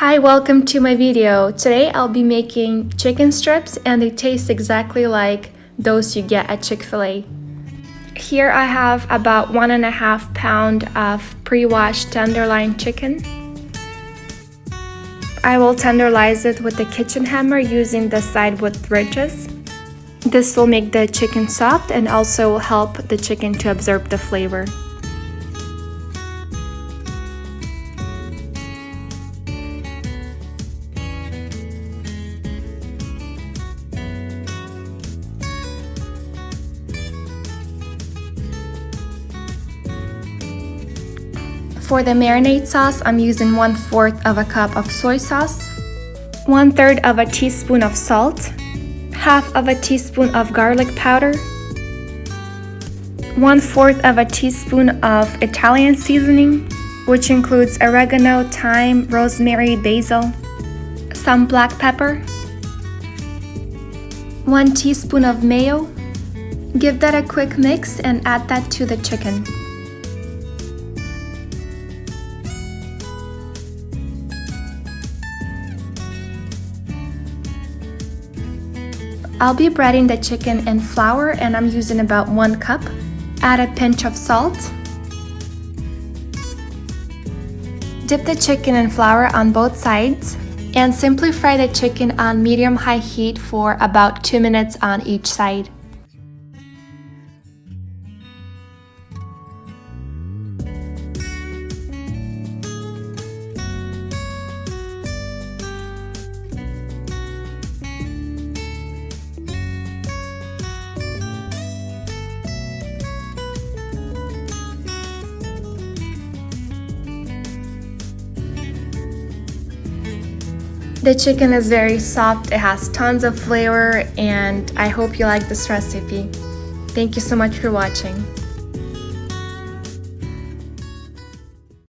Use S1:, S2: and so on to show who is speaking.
S1: Hi, welcome to my video. Today I'll be making chicken strips and they taste exactly like those you get at Chick-fil-A. Here I have about 1.5 pounds of pre-washed tenderloin chicken. I will tenderize it with a kitchen hammer using the side with ridges. This will make the chicken soft and also will help the chicken to absorb the flavor. For the marinade sauce, I'm using 1/4 of a cup of soy sauce, 1/3 of a teaspoon of salt, 1/2 of a teaspoon of garlic powder, 1/4 of a teaspoon of Italian seasoning, which includes oregano, thyme, rosemary, basil, some black pepper, 1 teaspoon of mayo. Give that a quick mix and add that to the chicken. I'll be breading the chicken in flour and I'm using about 1 cup. Add a pinch of salt. Dip the chicken in flour on both sides and simply fry the chicken on medium-high heat for about 2 minutes on each side. The chicken is very soft, it has tons of flavor, and I hope you like this recipe. Thank you so much for watching.